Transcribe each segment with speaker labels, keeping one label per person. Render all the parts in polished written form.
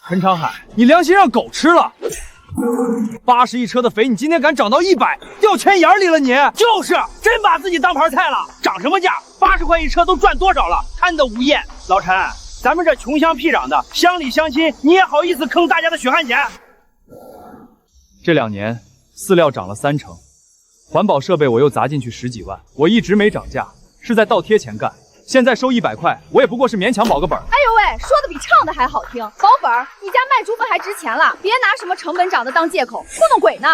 Speaker 1: 陈长海，你良心让狗吃了！80一车的肥，你今天敢涨到100，掉钱眼里了你！就是真把自己当盘菜了，涨什么价？80块一车都赚多少了？贪得无厌。老陈，咱们这穷乡僻壤的，乡里乡亲，你也好意思坑大家的血汗钱？这2年饲料涨了3成，环保设备我又砸进去10几万，我一直没涨价，是在倒贴钱干。现在收100块，我也不过是勉强保个本。哎
Speaker 2: 呦喂，说的比唱的还好听，保本儿！你家卖猪粪还值钱了，别拿什么成本涨的当借口，糊弄鬼呢！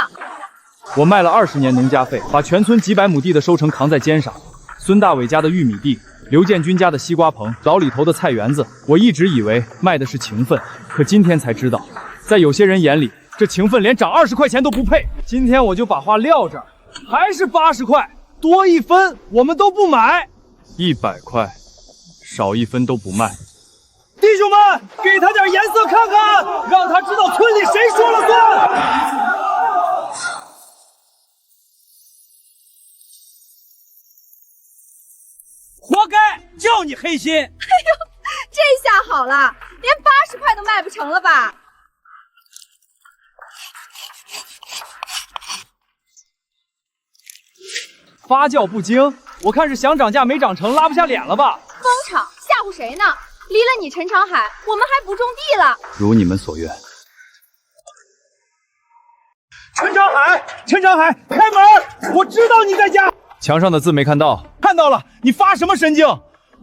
Speaker 1: 我卖了20年农家费，把全村几百亩地的收成扛在肩上。孙大伟家的玉米地，刘建军家的西瓜棚，老李头的菜园子，我一直以为卖的是情分，可今天才知道，在有些人眼里，这情分连涨20块钱都不配。今天我就把话撂这儿，还是80块，多1分我们都不买。100块，少1分都不卖。弟兄们，给他点颜色看看，让他知道村里谁说了算。活该，叫你黑心。哎呦，
Speaker 2: 这下好了，连80块都卖不成了吧？
Speaker 1: 发酵不精，我看是想涨价没涨成，拉不下脸了吧？
Speaker 2: 疯场，吓唬谁呢？离了你陈长海，我们还不种地了。
Speaker 1: 如你们所愿。陈长海，陈长海，开门！我知道你在家。墙上的字没看到？看到了，你发什么神经？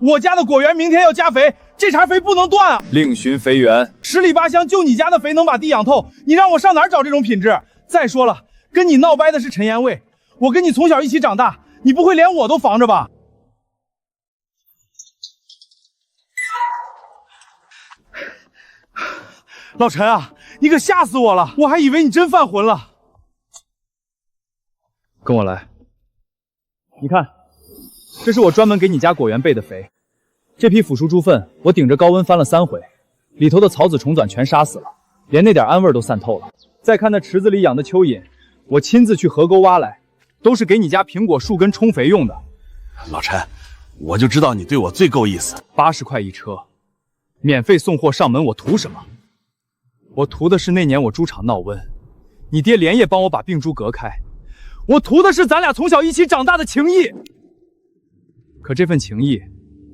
Speaker 1: 我家的果园明天要加肥，这茬肥不能断啊！另寻肥源。10里8乡就你家的肥能把地养透，你让我上哪儿找这种品质？再说了，跟你闹掰的是陈延卫，我跟你从小一起长大，你不会连我都防着吧？老陈啊，你可吓死我了，我还以为你真犯浑了。跟我来，你看，这是我专门给你家果园备的肥。这批腐熟猪粪，我顶着高温翻了3回，里头的草籽虫卵全杀死了，连那点氨味都散透了。再看那池子里养的蚯蚓，我亲自去河沟挖来，都是给你家苹果树根充肥用的。
Speaker 3: 老陈，我就知道你对我最够意思。
Speaker 1: 80块一车，免费送货上门，我图什么？我图的是那年我猪场闹瘟，你爹连夜帮我把病猪隔开，我图的是咱俩从小一起长大的情谊。可这份情谊，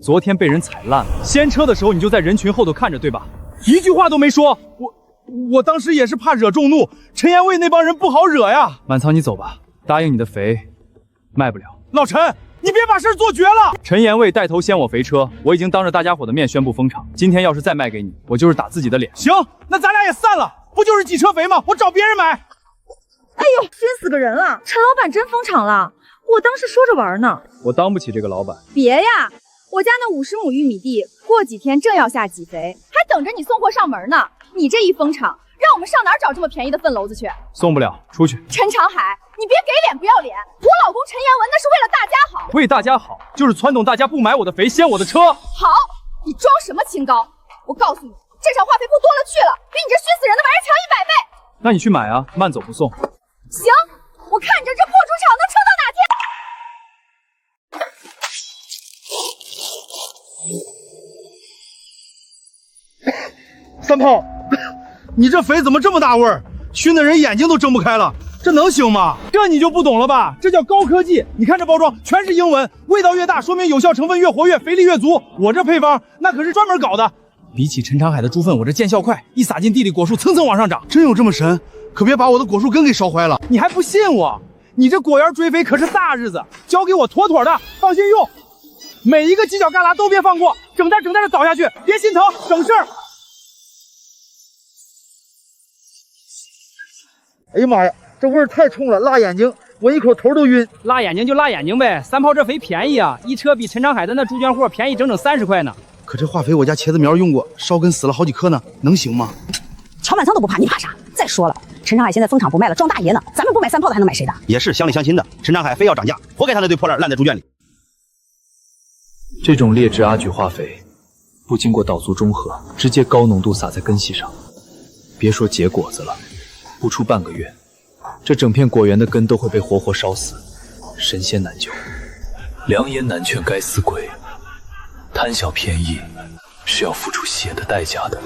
Speaker 1: 昨天被人踩烂了。掀车的时候你就在人群后头看着，对吧？一句话都没说。我当时也是怕惹众怒，陈延卫那帮人不好惹呀。满仓，你走吧，答应你的肥卖不了。老陈，你别把事做绝了。陈延卫带头掀我肥车，我已经当着大家伙的面宣布封场。今天要是再卖给你，我就是打自己的脸。行，那咱俩也散了。不就是几车肥吗？我找别人买。
Speaker 2: 哎呦，熏死个人了！陈老板真封场了，我当时说着玩呢。
Speaker 1: 我当不起这个老板。
Speaker 2: 别呀，我家那50亩玉米地，过几天正要下挤肥，还等着你送货上门呢。你这一封场，让我们上哪儿找这么便宜的粪篓子去？
Speaker 1: 送不了，出去。
Speaker 2: 陈长海，你别给脸不要脸！我老公陈延文那是为了大家好，
Speaker 1: 为大家好就是撺掇大家不买我的肥，掀我的车。
Speaker 2: 好，你装什么清高？我告诉你，这场化肥铺多了去了，比你这熏死人的玩意强100倍。
Speaker 1: 那你去买啊，慢走不送。
Speaker 2: 行，我看着这破猪场能撑到哪天。
Speaker 4: 三炮，你这肥怎么这么大味儿？熏的人眼睛都睁不开了，这能行吗？
Speaker 1: 这你就不懂了吧？这叫高科技。你看这包装全是英文，味道越大，说明有效成分越活跃，肥力越足。我这配方那可是专门搞的。比起陈长海的猪粪，我这见效快，一撒进地里，果树蹭蹭往上涨。
Speaker 4: 真有这么神？可别把我的果树根给烧坏了。
Speaker 1: 你还不信我？你这果园追肥可是大日子，交给我妥妥的，放心用。每一个犄角旮旯都别放过，整袋的倒下去，别心疼，省事儿。
Speaker 4: 哎呀妈呀，这味儿太冲了，辣眼睛，闻一口头都晕。
Speaker 5: 辣眼睛就辣眼睛呗，三炮这肥便宜啊，一车比陈长海的那猪圈货便宜整整30块呢。
Speaker 4: 可这化肥我家茄子苗用过，烧根死了好几棵呢，能行吗？
Speaker 6: 乔满仓都不怕，你怕啥？再说了，陈长海现在封场不卖了，装大爷呢，咱们不买3炮的还能买谁的？
Speaker 3: 也是乡里乡亲的，陈长海非要涨价，活该他那堆破烂烂在猪圈里。
Speaker 1: 这种劣质阿菊化肥，不经过导足中和，直接高浓度撒在根系上，别说结果子了，不出半个月，这整片果园的根都会被活活烧死，神仙难救，良言难劝该死鬼，贪小便宜是要付出血的代价的。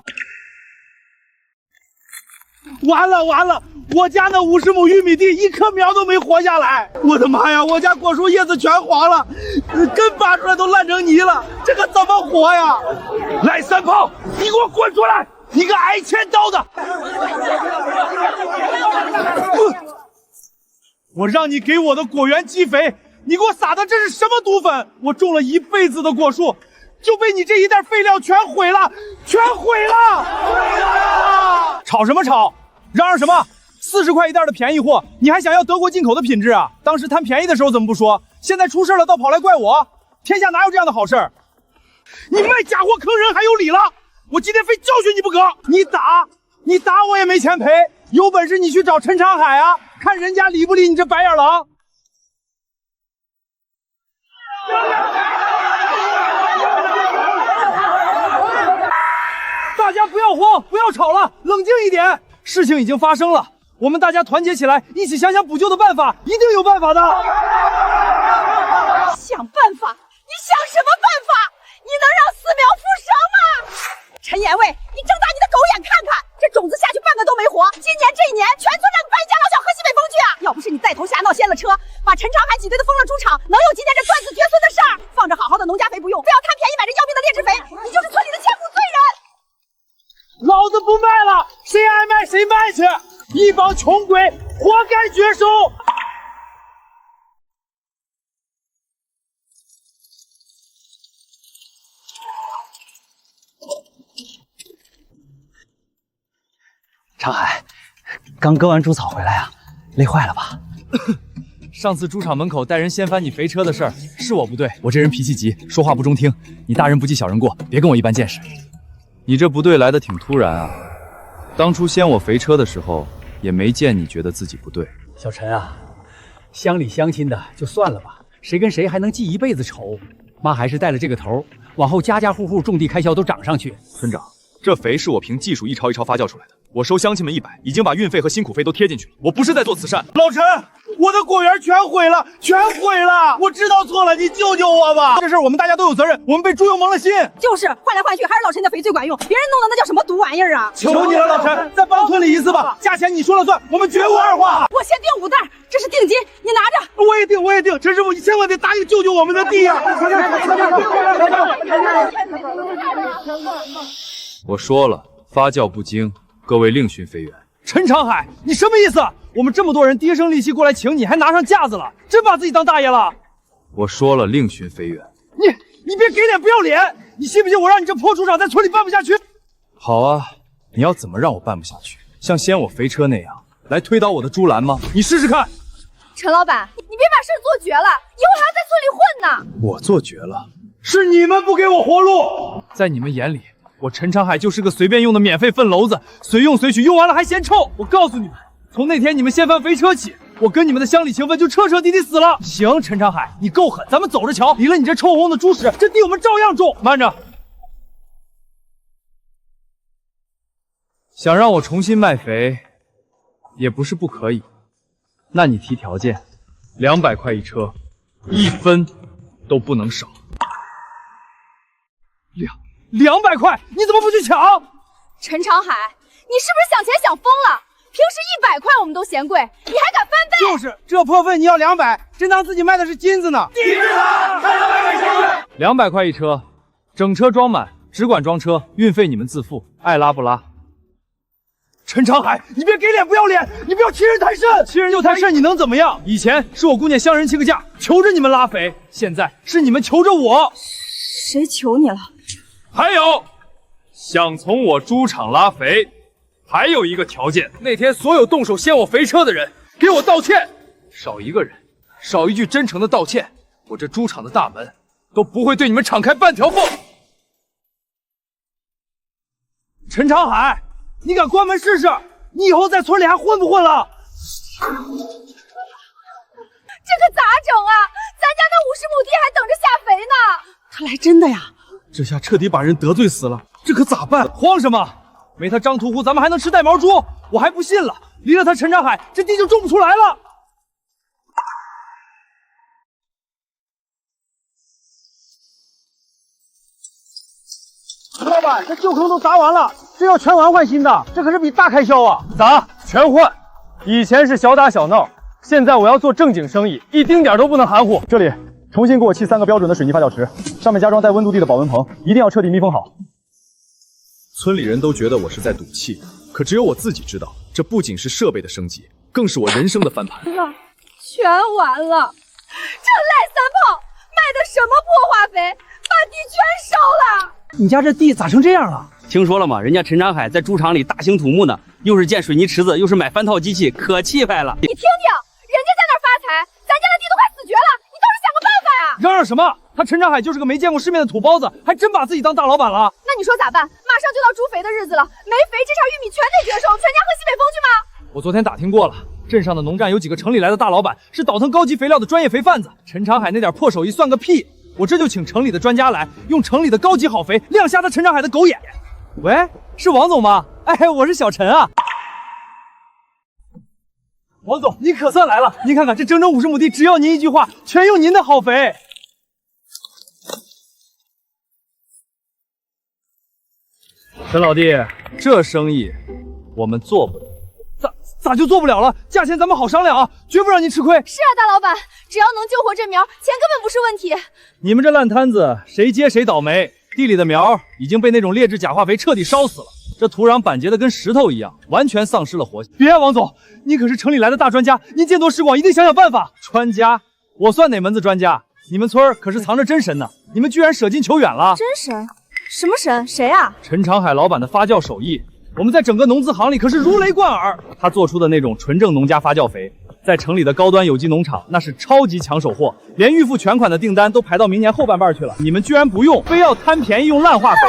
Speaker 4: 完了完了！我家那50亩玉米地一棵苗都没活下来！我的妈呀，我家果树叶子全黄了，根拔出来都烂成泥了，这可怎么活呀？来三炮，你给我滚出来！你个挨千刀的！我让你给我的果园积肥，你给我撒的这是什么毒粉？我种了一辈子的果树，就被你这一袋废料全毁了，全毁了！
Speaker 1: 吵什么吵？嚷嚷什么？40块一袋的便宜货，你还想要德国进口的品质啊？当时贪便宜的时候怎么不说？现在出事了倒跑来怪我？天下哪有这样的好事？
Speaker 4: 你卖假货坑人还有理了？我今天非教训你不可！你打我也没钱赔，有本事你去找陈长海啊，看人家理不理你这白眼狼！
Speaker 1: 大家不要慌，不要吵了，冷静一点。事情已经发生了，我们大家团结起来，一起想想补救的办法，一定有办法的。
Speaker 2: 想办法？你想什么办法？你能让4苗复生吗？陈延卫，你睁大你的狗眼看看，这种子下去半个都没活，今年这一年全村让你败家老小喝西北风去啊！要不是你带头瞎闹掀了车，把陈长海挤兑的封了猪场，能有今天这断子绝孙的事儿？放着好好的农家肥不用，非要贪便宜买这要命的劣质肥，你就是村里的千古罪人！
Speaker 4: 老子不卖了，谁爱卖谁卖去！一帮穷鬼，活该绝收！
Speaker 7: 长海，刚割完猪草回来啊，累坏了吧？
Speaker 1: 上次猪场门口带人掀翻你肥车的事儿，是我不对，我这人脾气急，说话不中听。你大人不计小人过，别跟我一般见识。你这不对来的挺突然啊！当初掀我肥车的时候，也没见你觉得自己不对。
Speaker 5: 小陈啊，乡里乡亲的就算了吧，谁跟谁还能记一辈子仇？妈还是带了这个头，往后家家户户种地开销都涨上去。
Speaker 1: 村长，这肥是我凭技术一抄一抄发酵出来的，我收乡亲们100，已经把运费和辛苦费都贴进去了。我不是在做慈善。
Speaker 4: 老陈，我的果园全毁了，全毁了！我知道错了，你救救我吧！
Speaker 1: 这事儿我们大家都有责任，我们被猪油蒙了心。
Speaker 6: 就是换来换去还是老陈的肥最管用，别人弄的那叫什么毒玩意儿啊！
Speaker 4: 求你了，老陈，再帮村里一次吧，价钱你说了算，我们绝无二话。
Speaker 6: 我先订5袋，这是定金，你拿着。
Speaker 4: 我也定，陈师傅，你千万得答应救救我们的地呀！
Speaker 1: 我说了，发酵不精，各位另寻飞源。陈长海，你什么意思？我们这么多人低声力气过来请你，还拿上架子了，真把自己当大爷了？我说了，另寻飞源。
Speaker 4: 你别给脸不要脸！你信不信我让你这破猪场在村里办不下去？
Speaker 1: 好啊，你要怎么让我办不下去？像掀我肥车那样来推倒我的猪栏吗？你试试看。
Speaker 2: 陈老板，你别把事做绝了，以后还要在村里混呢。
Speaker 1: 我做绝了，
Speaker 4: 是你们不给我活路。
Speaker 1: 在你们眼里，我陈长海就是个随便用的免费粪篓子，随用随取，用完了还嫌臭。我告诉你们，从那天你们掀翻肥车起，我跟你们的乡里情分就彻彻底底死了。行，陈长海，你够狠，咱们走着瞧。离了你这臭烘烘的猪屎，这地我们照样种。慢着，想让我重新卖肥，也不是不可以。那你提条件，200块一车，1分都不能少。200块，你怎么不去抢？
Speaker 2: 陈长海，你是不是想钱想疯了？平时100块我们都嫌贵，你还敢翻倍？
Speaker 4: 就是这破粪你要200，真当自己卖的是金子呢
Speaker 1: ！200块一车，整车装满，只管装车，运费你们自付，爱拉不拉。
Speaker 4: 陈长海，你别给脸不要脸，你不要欺人太甚！
Speaker 1: 欺人就太甚，你能怎么样？以前是我姑娘乡人请个假，求着你们拉肥，现在是你们求着我。
Speaker 2: 谁求你了？
Speaker 1: 还有，想从我猪场拉肥，还有一个条件，那天所有动手掀我肥车的人，给我道歉。少一个人，少一句真诚的道歉，我这猪场的大门都不会对你们敞开半条缝。
Speaker 4: 陈长海，你敢关门试试？你以后在村里还混不混了？
Speaker 2: 这可咋整啊？咱家那50亩地还等着下肥呢。
Speaker 6: 他来真的呀？
Speaker 4: 这下彻底把人得罪死了，这可咋办？
Speaker 1: 慌什么？没他张屠户，咱们还能吃带毛猪？我还不信了，离了他陈长海，这地就种不出来了。
Speaker 4: 板，这旧坑都砸完了，这要全完换新的，这可是笔大开销啊！
Speaker 8: 砸全换，以前是小打小闹，现在我要做正经生意，一丁点都不能含糊。
Speaker 9: 这里重新给我砌3个标准的水泥发酵池，上面加装带温度计的保温棚，一定要彻底密封好。
Speaker 1: 村里人都觉得我是在赌气，可只有我自己知道，这不仅是设备的升级，更是我人生的翻盘。
Speaker 2: 全完了，这赖三炮卖的什么破化肥，把地全烧了。
Speaker 4: 你家这地咋成这样了？
Speaker 10: 听说了吗？人家陈长海在猪场里大兴土木呢，又是建水泥池子，又是买翻套机器，可气派了。
Speaker 2: 你听听，人家在那儿发财，咱家的地都快死绝了，你倒是想个办法呀！
Speaker 1: 嚷嚷什么？他陈长海就是个没见过世面的土包子，还真把自己当大老板了。
Speaker 2: 那你说咋办？马上就到猪肥的日子了，没肥这茬玉米全得绝收，全家喝西北风去吗？
Speaker 1: 我昨天打听过了，镇上的农站有几个城里来的大老板，是倒腾高级肥料的专业肥贩子。陈长海那点破手艺算个屁！我这就请城里的专家来，用城里的高级好肥亮瞎他陈长海的狗眼。喂，是王总吗？哎，我是小陈啊。王总，你可算来了！您看看这整整50亩地，只要您一句话，全用您的好肥。陈老弟，这生意我们做不了。咋就做不了了？价钱咱们好商量啊，绝不让您吃亏。
Speaker 2: 是啊，大老板，只要能救活这苗，钱根本不是问题。
Speaker 1: 你们这烂摊子，谁接谁倒霉。地里的苗已经被那种劣质假化肥彻底烧死了，这土壤板结的跟石头一样，完全丧失了活性。别啊，王总，您可是城里来的大专家，您见多识广，一定想想办法。专家？我算哪门子专家？你们村可是藏着真神呢，你们居然舍近求远了。
Speaker 2: 真神？什么神？谁啊？
Speaker 1: 陈长海老板的发酵手艺，我们在整个农资行里可是如雷贯耳。他做出的那种纯正农家发酵肥，在城里的高端有机农场那是超级抢手货，连预付全款的订单都排到明年后半半去了。你们居然不用，非要贪便宜用烂化肥。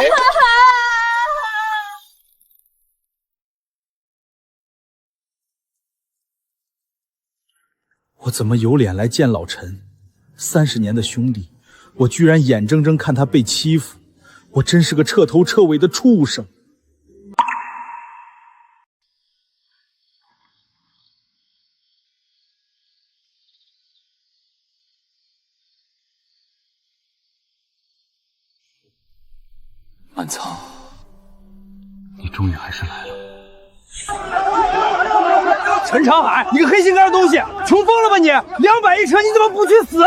Speaker 1: 我怎么有脸来见老陈？30年的兄弟，我居然眼睁睁看他被欺负，我真是个彻头彻尾的畜生。
Speaker 3: 满仓，你终于还是来了。
Speaker 1: 陈长海，你个黑心肝的东西，穷疯了吧你？200一车，你怎么不去死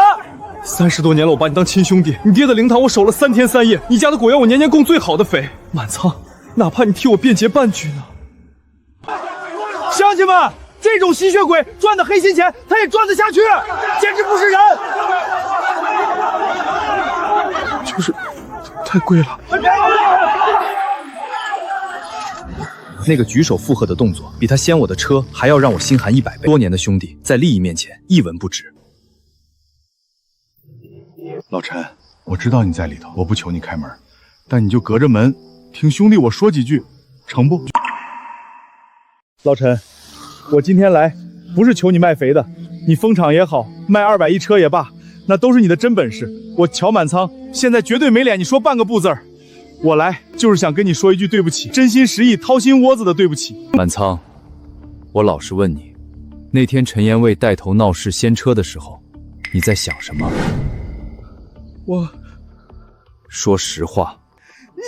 Speaker 1: ？30多年了，我把你当亲兄弟，你爹的灵堂我守了3天3夜，你家的果园我年年供最好的肥。满仓，哪怕你替我辩解半句呢？乡亲们，这种吸血鬼赚的黑心钱，他也赚得下去，简直不是人。
Speaker 3: 就是太贵了。
Speaker 1: 那个举手附和的动作，比他掀我的车还要让我心寒100倍。多年的兄弟，在利益面前一文不值。
Speaker 3: 老陈，我知道你在里头，我不求你开门，但你就隔着门听兄弟我说几句，成不？
Speaker 1: 老陈，我今天来不是求你卖肥的，你蜂场也好，卖200一车也罢，那都是你的真本事。我乔满仓现在绝对没脸你说半个不字儿。我来就是想跟你说一句对不起，真心实意、掏心窝子的对不起。满仓，我老实问你，那天陈延卫带头闹事掀车的时候，你在想什么？我说实话，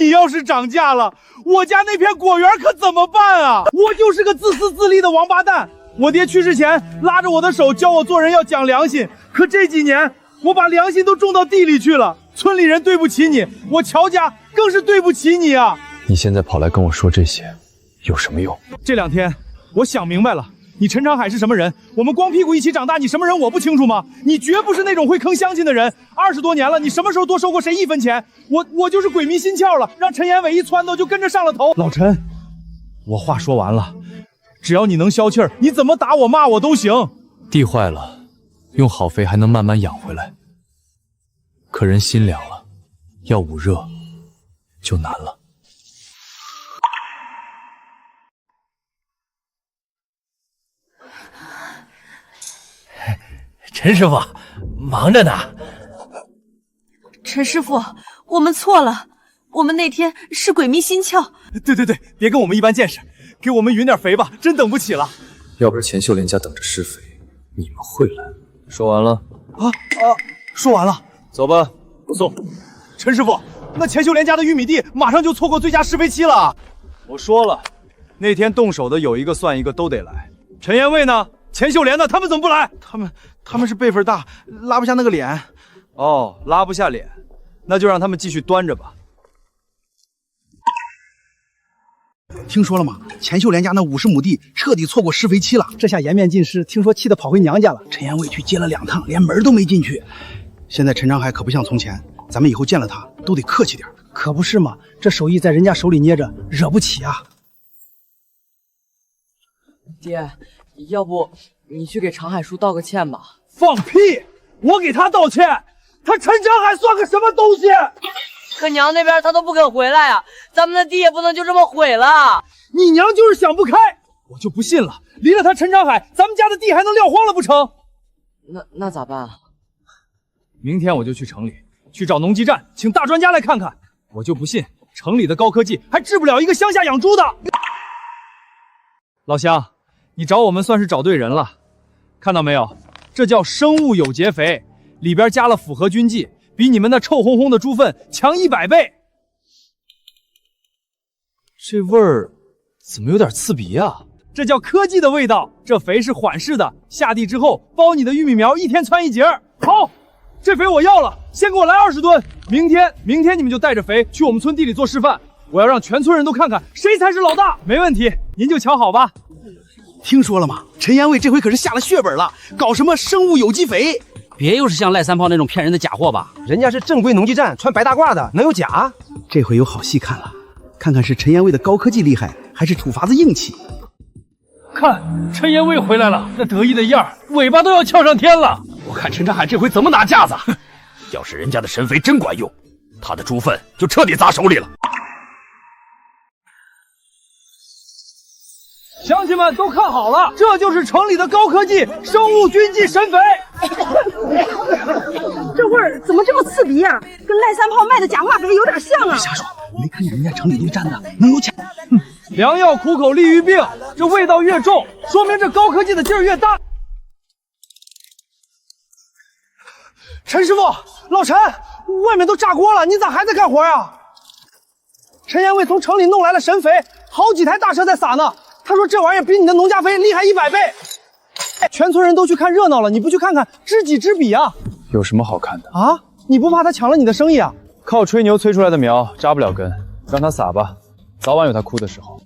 Speaker 1: 你要是涨价了，我家那片果园可怎么办啊？我就是个自私自利的王八蛋。我爹去世前拉着我的手教我做人要讲良心，可这几年我把良心都种到地里去了。村里人对不起你，我乔家更是对不起你啊！
Speaker 3: 你现在跑来跟我说这些，有什么用？
Speaker 1: 这2天我想明白了，你陈长海是什么人？我们光屁股一起长大，你什么人我不清楚吗？你绝不是那种会坑乡亲的人。20多年了，你什么时候多收过谁1分钱？我就是鬼迷心窍了，让陈延伟一撺掇就跟着上了头。老陈，我话说完了，只要你能消气儿，你怎么打我骂我都行。地坏了，用好肥还能慢慢养回来。可人心凉了，要捂热就难了。
Speaker 4: 陈师傅，忙着呢。
Speaker 11: 陈师傅，我们错了，我们那天是鬼迷心窍。
Speaker 1: 对，别跟我们一般见识，给我们匀点肥吧，真等不起了。要不是钱秀莲家等着施肥，你们会来。说完了。说完了。走吧，不送。陈师傅，
Speaker 4: 那钱秀莲家的玉米地马上就错过最佳施肥期了。
Speaker 1: 我说了，那天动手的有一个算一个，都得来。陈延卫呢？钱秀莲呢？他们怎么不来？
Speaker 4: 他们是辈分大，拉不下那个脸。
Speaker 1: 哦，拉不下脸，那就让他们继续端着吧。
Speaker 4: 听说了吗？钱秀莲家那50亩地彻底错过施肥期了，这下颜面尽失，听说气得跑回娘家了。陈延卫去接了2趟，连门都没进去。现在陈长海可不像从前，咱们以后见了他都得客气点。可不是嘛，这手艺在人家手里捏着，惹不起啊。
Speaker 12: 爹，要不你去给长海叔道个歉吧？
Speaker 4: 放屁！我给他道歉，他陈长海算个什么东西？
Speaker 12: 可娘那边他都不肯回来啊，咱们的地也不能就这么毁了。
Speaker 4: 你娘就是想不开，我就不信了，离了他陈长海，咱们家的地还能撂荒了不成？
Speaker 12: 那咋办啊？
Speaker 1: 明天我就去城里，去找农技站，请大专家来看看。我就不信城里的高科技还治不了一个乡下养猪的。老乡，你找我们算是找对人了。看到没有，这叫生物有节肥，里边加了复合菌剂，比你们那臭烘烘的猪粪强100倍。这味儿怎么有点刺鼻啊？这叫科技的味道。这肥是缓释的，下地之后包你的玉米苗1天窜1节。好，这肥我要了，先给我来20吨。明天你们就带着肥去我们村地里做示范，我要让全村人都看看谁才是老大。没问题，您就瞧好吧。
Speaker 4: 听说了吗？陈延卫这回可是下了血本了，搞什么生物有机肥。
Speaker 10: 别又是像赖三炮那种骗人的假货吧？
Speaker 13: 人家是正规农技站，穿白大褂的，能有假？
Speaker 4: 这回有好戏看了，看看是陈延卫的高科技厉害，还是土法子硬气。
Speaker 5: 看，陈延卫回来了，那得意的样儿，尾巴都要翘上天了。我看陈长海这回怎么拿架子？
Speaker 14: 要是人家的神肥真管用，他的猪粪就彻底砸手里了。
Speaker 1: 乡亲们都看好了，这就是城里的高科技生物菌剂神肥。
Speaker 2: 这味儿怎么这么刺鼻啊？跟赖三炮卖的假化肥有点像啊！
Speaker 4: 瞎说，没看见人家城里都站的，能有假？
Speaker 1: 良药苦口利于病，这味道越重，说明这高科技的劲儿越大。
Speaker 4: 陈师傅，老陈，外面都炸锅了，你咋还在干活呀？陈延卫从城里弄来了神肥，好几台大车在撒呢。他说这玩意儿比你的农家肥厉害100倍。全村人都去看热闹了，你不去看看，知己知彼啊！
Speaker 1: 有什么好看的
Speaker 4: 啊？你不怕他抢了你的生意啊？
Speaker 1: 靠吹牛催出来的苗扎不了根，让他撒吧，早晚有他哭的时候。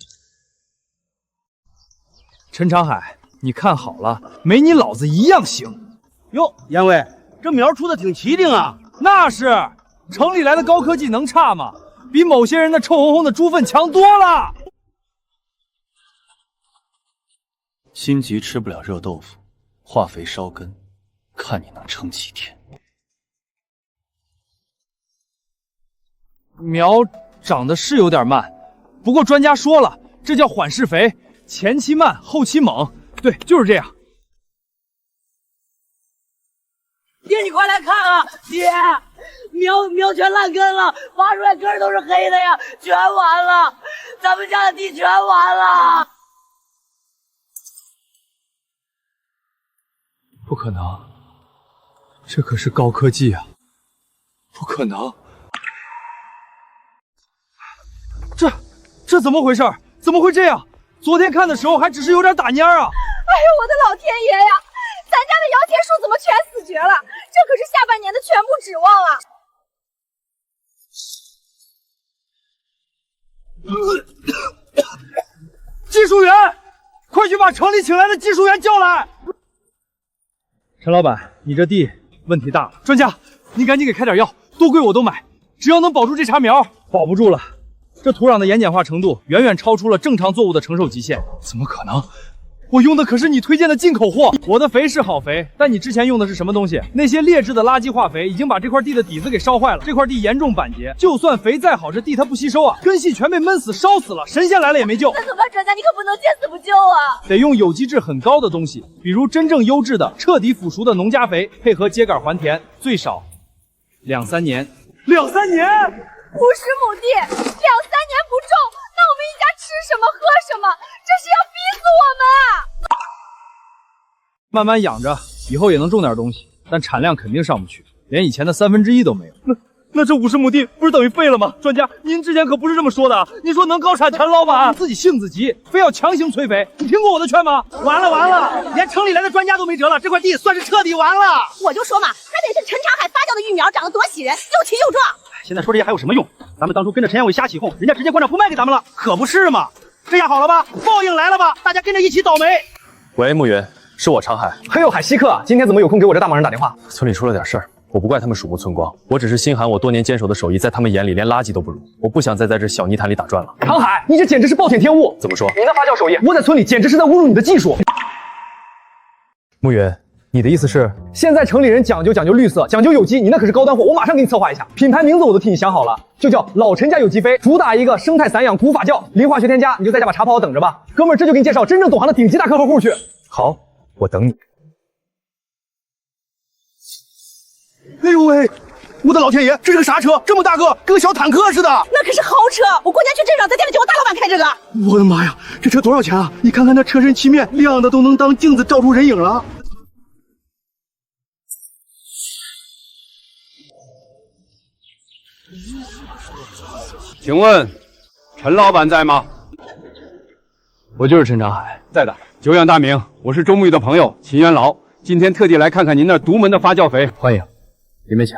Speaker 1: 陈长海，你看好了，没你老子一样行。
Speaker 4: 哟，延卫，这苗出的挺齐挺啊。
Speaker 1: 那是，城里来的高科技能差吗？比某些人的臭烘烘的猪粪强多了。
Speaker 14: 心急吃不了热豆腐，化肥烧根，看你能撑几天。
Speaker 1: 苗长得是有点慢，不过专家说了，这叫缓释肥，前期慢，后期猛。对，就是这样。
Speaker 12: 爹，你快来看啊！爹，苗全烂根了，挖出来根都是黑的呀，全完了，咱们家的地全完了。
Speaker 1: 不可能，这可是高科技啊！不可能，这怎么回事？怎么会这样？昨天看的时候还只是有点打蔫啊！哎呦，
Speaker 2: 我的老天爷呀！咱家的摇钱树怎么全死绝了？这可是下半年的全部指
Speaker 1: 望啊！技术员，快去把城里请来的技术员叫来！陈老板，你这地问题大了。专家，你赶紧给开点药，多贵我都买，只要能保住这茬苗。保不住了，这土壤的盐碱化程度远远超出了正常作物的承受极限。怎么可能？我用的可是你推荐的进口货，我的肥是好肥，但你之前用的是什么东西？那些劣质的垃圾化肥已经把这块地的底子给烧坏了，这块地严重板结，就算肥再好，这地它不吸收啊，根系全被闷死烧死了，神仙来了也没救。
Speaker 2: 那怎么办？专家，你可不能见死不救啊！
Speaker 1: 得用有机质很高的东西，比如真正优质的、彻底腐熟的农家肥，配合秸秆还田，最少2-3年。2-3年
Speaker 2: ！50亩地，2-3年不种，那我们一家吃什么喝什么？这是要逼死我们啊！
Speaker 1: 慢慢养着，以后也能种点东西，但产量肯定上不去，连以前的1/3都没有。那这50亩地不是等于废了吗？专家，您之前可不是这么说的啊！你说能高产，陈老板自己性子急，非要强行催肥，你听过我的劝吗？
Speaker 4: 完了，连城里来的专家都没辙了，这块地算是彻底完了。
Speaker 2: 我就说嘛，那得是陈长海发酵的育苗，长得多喜人，又齐又壮。
Speaker 4: 现在说这些还有什么用？咱们当初跟着陈彦伟瞎起哄，人家直接关照不卖给咱们了，可不是嘛？这下好了吧？报应来了吧？大家跟着一起倒霉。
Speaker 14: 喂，慕云，是我长海。
Speaker 8: 嘿呦，海西客，今天怎么有空给我这大忙人打电话？
Speaker 14: 村里出了点事儿。我不怪他们鼠目寸光，我只是心寒，我多年坚守的手艺在他们眼里连垃圾都不如。我不想再在这小泥潭里打转了。
Speaker 8: 长海，你这简直是暴殄天物！
Speaker 14: 怎么说？
Speaker 8: 你的发酵手艺，我在村里简直是在侮辱你的技术。
Speaker 14: 慕云，你的意思是，
Speaker 8: 现在城里人讲究绿色，讲究有机，你那可是高端货，我马上给你策划一下。品牌名字我都替你想好了，就叫老陈家有机肥，主打一个生态散养古发酵，零化学添加，你就在家把茶泡好等着吧。哥们儿，这就给你介绍真正懂行的顶级大客户去。
Speaker 14: 好，我等你。
Speaker 4: 哎呦喂！我的老天爷，这是个啥车？这么大个，跟个小坦克似的。
Speaker 2: 那可是豪车，我过年去镇上在店里见我大老板开这个。
Speaker 4: 我的妈呀，这车多少钱啊？你看看那车身漆面，亮的都能当镜子照出人影了。
Speaker 15: 请问，陈老板在吗？
Speaker 1: 我就是陈长海，
Speaker 15: 在的。久仰大名，我是周沐浴的朋友秦元劳，今天特地来看看您那独门的发酵肥。
Speaker 1: 欢迎，里面请。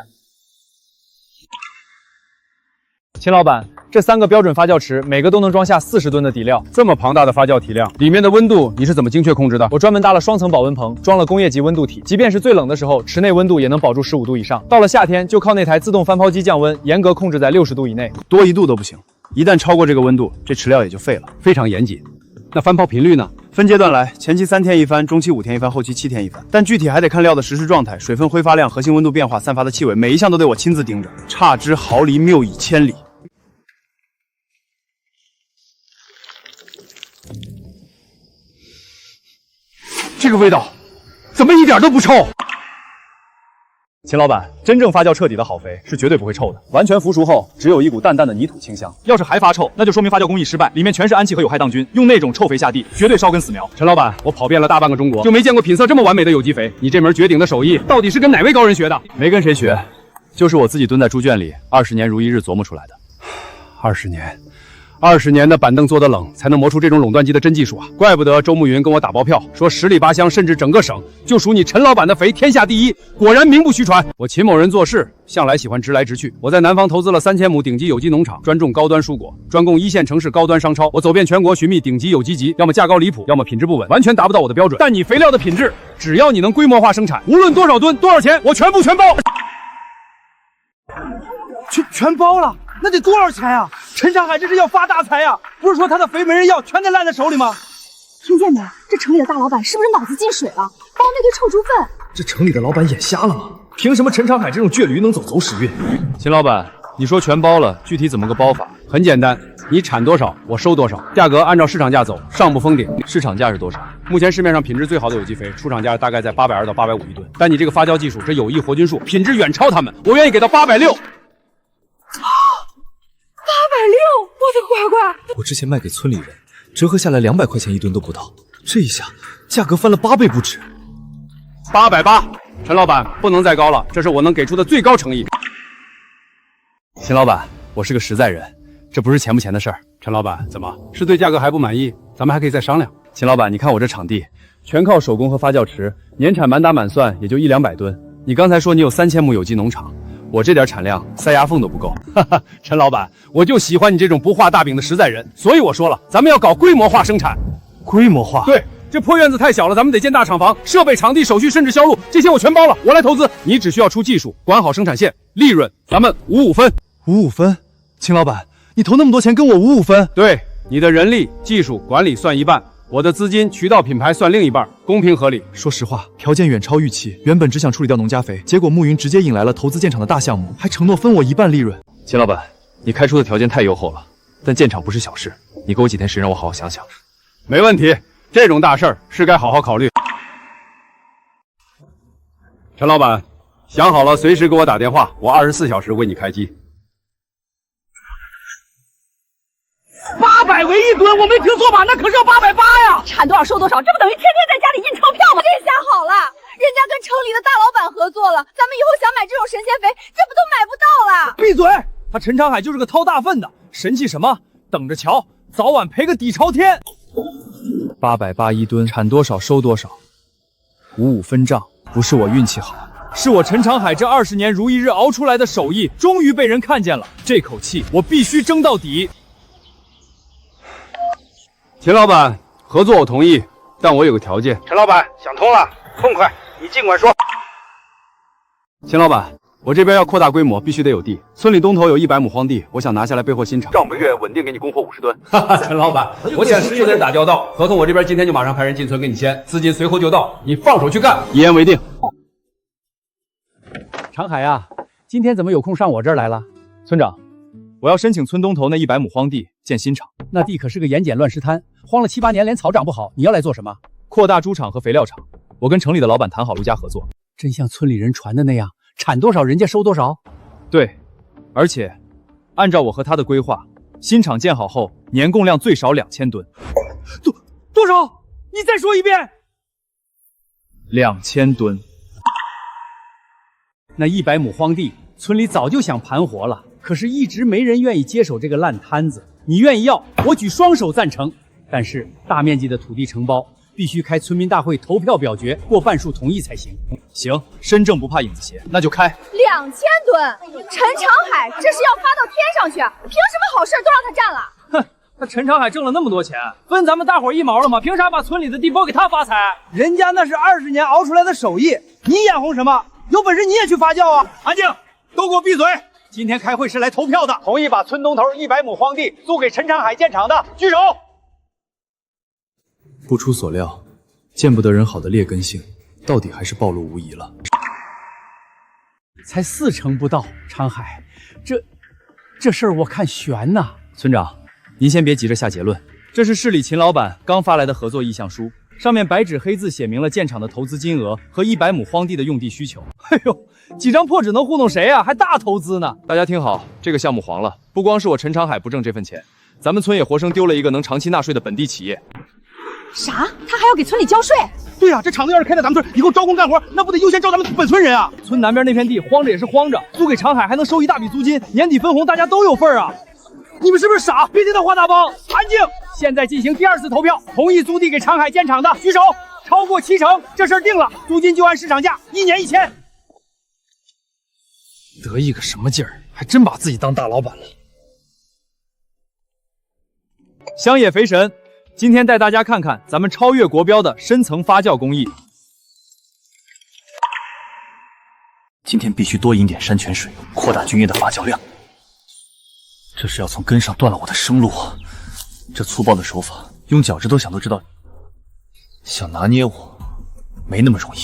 Speaker 1: 秦老板，这3个标准发酵池，每个都能装下40吨的底料。
Speaker 15: 这么庞大的发酵体量，里面的温度你是怎么精确控制的？
Speaker 1: 我专门搭了双层保温棚，装了工业级温度体，即便是最冷的时候，池内温度也能保住15度以上。到了夏天，就靠那台自动翻泡机降温，严格控制在60度以内，
Speaker 3: 多1度都不行。一旦超过这个温度，这池料也就废了，
Speaker 15: 非常严谨。那翻泡频率呢？
Speaker 3: 分阶段来，前期3天一翻，中期5天一翻，后期7天一翻。但具体还得看料的实时状态、水分挥发量、核心温度变化、散发的气味，每一项都得我亲自盯着，差之毫厘，谬以千里。
Speaker 15: 这个味道怎么一点都不臭？
Speaker 1: 秦老板，真正发酵彻底的好肥是绝对不会臭的，完全腐熟后只有一股淡淡的泥土清香。要是还发臭，那就说明发酵工艺失败，里面全是氨气和有害荡菌，用那种臭肥下地，绝对烧根死苗。
Speaker 15: 陈老板，我跑遍了大半个中国，就没见过品色这么完美的有机肥。你这门绝顶的手艺，到底是跟哪位高人学的？
Speaker 1: 没跟谁学，就是我自己蹲在猪圈里20年如一日琢磨出来的。
Speaker 15: 20年的板凳坐得冷，才能磨出这种垄断机的真技术啊！怪不得周慕云跟我打包票，说10里8乡甚至整个省就属你陈老板的肥天下第一，果然名不虚传。我秦某人做事向来喜欢直来直去，我在南方投资了3000亩顶级有机农场，专种高端蔬果，专供1线城市高端商超。我走遍全国寻觅顶级有机级，要么价高离谱，要么品质不稳，完全达不到我的标准。但你肥料的品质，只要你能规模化生产，无论多少吨多少钱，我全包。
Speaker 4: 全包了，那得多少钱呀？陈长海这是要发大财呀！不是说他的肥没人要，全得烂在手里吗？
Speaker 2: 听见没？这城里的大老板是不是脑子进水了？包那堆臭猪粪！
Speaker 14: 这城里的老板眼瞎了吗？凭什么陈长海这种倔驴能走时运？
Speaker 1: 秦老板，你说全包了，具体怎么个包法？
Speaker 15: 很简单，你产多少，我收多少，价格按照市场价走，上不封顶。
Speaker 1: 市场价是多少？
Speaker 15: 目前市面上品质最好的有机肥，出厂价大概在820到850一吨。但你这个发酵技术，这有益活菌数，品质远超他们，我愿意给到860。
Speaker 2: 860，我的乖乖！
Speaker 14: 我之前卖给村里人，折合下来200块钱一吨都不到，这一下价格翻了8倍不止。
Speaker 15: 880，陈老板不能再高了，这是我能给出的最高诚意。
Speaker 1: 秦老板，我是个实在人，这不是钱不钱的事儿。
Speaker 15: 陈老板，怎么是对价格还不满意？咱们还可以再商量。
Speaker 1: 秦老板，你看我这场地，全靠手工和发酵池，年产满打满算也就100-200吨。你刚才说你有3000亩有机农场。我这点产量塞牙缝都不够，
Speaker 15: 哈哈，陈老板，我就喜欢你这种不画大饼的实在人，所以我说了，咱们要搞规模化生产。
Speaker 1: 规模化？
Speaker 15: 对，这破院子太小了，咱们得建大厂房，设备、场地、手续，甚至销路，这些我全包了，我来投资，你只需要出技术，管好生产线，利润咱们55分。
Speaker 1: 55分？秦老板，你投那么多钱跟我55分？
Speaker 15: 对，你的人力、技术、管理算一半。我的资金、渠道、品牌算另一半，公平合理。
Speaker 1: 说实话，条件远超预期。原本只想处理掉农家肥，结果慕云直接引来了投资建厂的大项目，还承诺分我1半利润。秦老板，你开出的条件太优厚了，但建厂不是小事，你给我几天时间让我好好想想。
Speaker 15: 没问题，这种大事儿是该好好考虑。陈老板，想好了随时给我打电话，我24小时为你开机。
Speaker 4: 800为1吨，我没听错吧？那可是要880呀！
Speaker 2: 产多少收多少，这不等于天天在家里印钞票吗？这下好了，人家跟城里的大老板合作了，咱们以后想买这种神仙肥，这不都买不到了？
Speaker 4: 闭
Speaker 1: 嘴！他陈长海就是个掏大粪的，神气什么？等着瞧，早晚赔个底朝天。881吨，产多少收多少，55分账。不是我运气好，是我陈长海这20年如一日熬出来的手艺，终于被人看见了。这口气我必须争到底。
Speaker 15: 秦老板，合作我同意，但我有个条件。
Speaker 13: 陈老板想通了，痛快，你尽管说。
Speaker 15: 秦老板，我这边要扩大规模，必须得有地。村里东头有100亩荒地，我想拿下来备货新厂，让我们月稳定给你供货50吨。
Speaker 16: 陈老板，我捡实际的人打交道，合同我这边今天就马上派人进村给你签，资金随后就到，你放手去干。
Speaker 15: 一言为定。
Speaker 5: 长海啊，今天怎么有空上我这儿来了？
Speaker 1: 村长，我要申请村东头那100亩荒地建新厂。
Speaker 5: 那地可是个盐碱乱石滩，荒了7、8年，连草长不好。你要来做什么？
Speaker 1: 扩大猪场和肥料厂。我跟城里的老板谈好，陆家合作。
Speaker 5: 真像村里人传的那样，产多少人家收多少？
Speaker 1: 对，而且按照我和他的规划，新厂建好后年供量最少2000吨。多少？你再说一遍。2000吨。
Speaker 5: 那100亩荒地，村里早就想盘活了，可是一直没人愿意接手这个烂摊子。你愿意要，我举双手赞成。但是大面积的土地承包，必须开村民大会投票表决，过半数同意才行。
Speaker 1: 行，身正不怕影子斜，那就开。
Speaker 2: 2000吨，陈长海这是要发到天上去，凭什么好事都让他占了？
Speaker 1: 哼，他陈长海挣了那么多钱，分咱们大伙1毛了吗？凭啥把村里的地拨给他发财？
Speaker 4: 人家那是20年熬出来的手艺，你眼红什么？有本事你也去发酵啊！安静，都给我闭嘴！今天开会是来投票的，同意把村东头100亩荒地租给陈长海建厂的，举手。
Speaker 1: 不出所料，见不得人好的劣根性，到底还是暴露无遗了。
Speaker 5: 才4成不到，长海，这事儿我看悬呐。
Speaker 1: 村长，您先别急着下结论，这是市里秦老板刚发来的合作意向书，上面白纸黑字写明了建厂的投资金额和100亩荒地的用地需求。哎呦，几张破纸能糊弄谁啊？还大投资呢！大家听好，这个项目黄了，不光是我陈长海不挣这份钱，咱们村也活生丢了一个能长期纳税的本地企业。
Speaker 2: 啥？他还要给村里交税？
Speaker 4: 对呀，这厂子要是开在咱们村，以后招工干活，那不得优先招咱们本村人啊？
Speaker 1: 村南边那片地荒着也是荒着，租给长海还能收一大笔租金，年底分红大家都有份啊！你们是不是傻？别听他画大帮！安静！现在进行第2次投票，同意租地给长海建厂的举手，超过70%，这事儿定了，租金就按市场价，1年1000。得意个什么劲儿？还真把自己当大老板了。乡野肥神。今天带大家看看咱们超越国标的深层发酵工艺。
Speaker 14: 今天必须多饮点山泉水，扩大菌液的发酵量。这是要从根上断了我的生路。这粗暴的手法，用脚趾头想都知道，想拿捏我，没那么容易。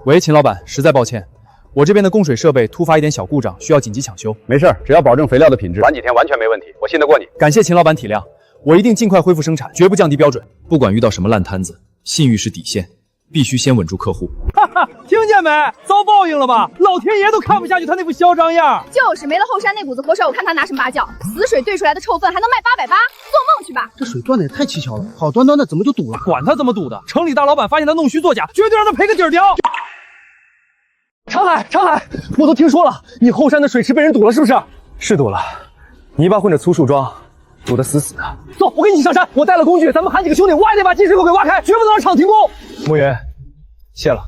Speaker 1: 喂，秦老板，实在抱歉，我这边的供水设备突发一点小故障，需要紧急抢修。
Speaker 15: 没事，只要保证肥料的品质，晚几天完全没问题，我信得过你。
Speaker 1: 感谢秦老板体谅。我一定尽快恢复生产，绝不降低标准。不管遇到什么烂摊子，信誉是底线，必须先稳住客户。哈哈，听见没？遭报应了吧？老天爷都看不下去他那副嚣张样。
Speaker 2: 就是没了后山那股子活水，我看他拿什么拔胶？死水兑出来的臭粪还能卖880，做梦去吧！
Speaker 4: 这水断的也太蹊跷了，好端端的怎么就堵了？
Speaker 1: 管他怎么堵的，城里大老板发现他弄虚作假，绝对让他赔个底儿掉。
Speaker 8: 长海，我都听说了，你后山的水池被人堵了，是不是？是堵了，泥巴混着粗树桩。堵得死死的。走，我跟你一起上山，我带了工具，咱们喊几个兄弟挖一得把进水口给挖开，绝不能让厂停工。牧原，谢了，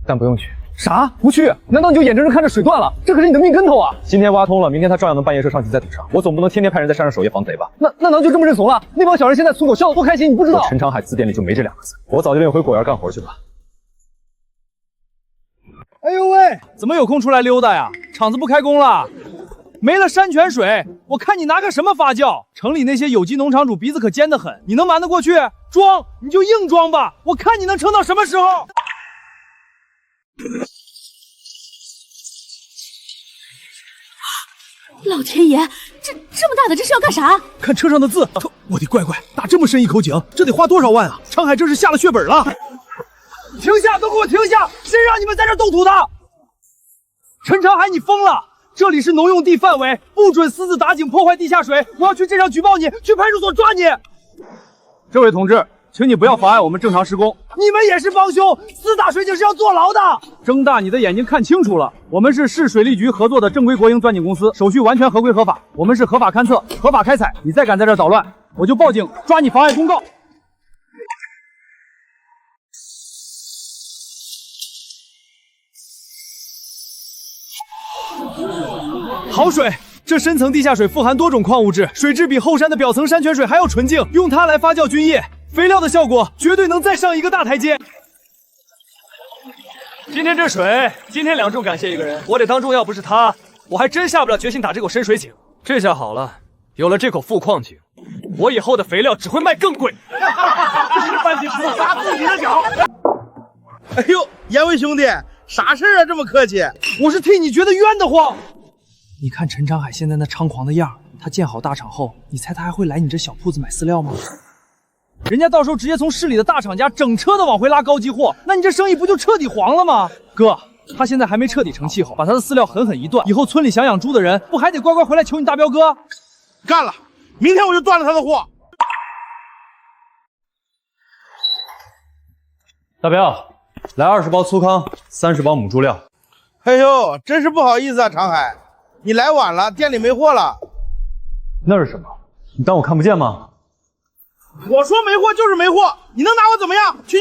Speaker 8: 但不用去。啥？不去？难道你就眼睁睁看着水断了？这可是你的命跟头啊！今天挖通了，明天他照样能半夜车上去再堵上。我总不能天天派人在山上守夜防贼吧？那能就这么认怂了？那帮小人现在村口笑得多开心，你不知道？我陈长海字典里就没这2个字，我早就领回果园干活去了。
Speaker 1: 哎呦喂，怎么有空出来溜达呀？厂子不开工了？没了山泉水，我看你拿个什么发酵？城里那些有机农场主鼻子可尖得很，你能瞒得过去？装你就硬装吧，我看你能撑到什么时候？
Speaker 11: 老天爷，这么大的，这是要干啥？
Speaker 4: 看车上的字，我的乖乖，打这么深一口井，这得花多少万啊！长海这是下了血本了。停下，都给我停下！谁让你们在这动土的？陈长海，你疯了！这里是农用地范围，不准私自打井破坏地下水！我要去镇上举报你，去派出所抓你！
Speaker 15: 这位同志，
Speaker 1: 请你不要妨碍我们正常施工。
Speaker 4: 你们也是帮凶，4大水井是要坐牢的。
Speaker 1: 睁大你的眼睛看清楚了，我们是市水利局合作的正规国营钻井公司，手续完全合规合法，我们是合法勘测、合法开采。你再敢在这儿捣乱，我就报警抓你妨碍公告。
Speaker 8: 好水。这深层地下水富含多种矿物质，水质比后山的表层山泉水还要纯净，用它来发酵菌液，肥料的效果绝对能再上一个大台阶。今天这水，今天2重感谢一个人，我得当重要不是他，我还真下不了决心打这口深水井。这下好了，有了这口富矿井，我以后的肥料只会卖更贵。
Speaker 4: 是半斤不砸自己的脚。哎呦，严伟兄弟，啥事啊？这么客气？
Speaker 8: 我是替你觉得冤得慌。你看陈长海现在那猖狂的样，他建好大厂后，你猜他还会来你这小铺子买饲料吗？人家到时候直接从市里的大厂家整车的往回拉高级货，那你这生意不就彻底黄了吗？哥，他现在还没彻底成气候，把他的饲料狠狠一断，以后村里想养猪的人不还得乖乖回来求你大彪哥？
Speaker 4: 干了，明天我就断了他的货。
Speaker 3: 大彪，来20包粗糠，30包母猪料。
Speaker 4: 哎呦，真是不好意思啊，长海，你来晚了，店里没货了。
Speaker 3: 那是什么？你当我看不见吗？
Speaker 4: 我说没货就是没货，你能拿我怎么样？去，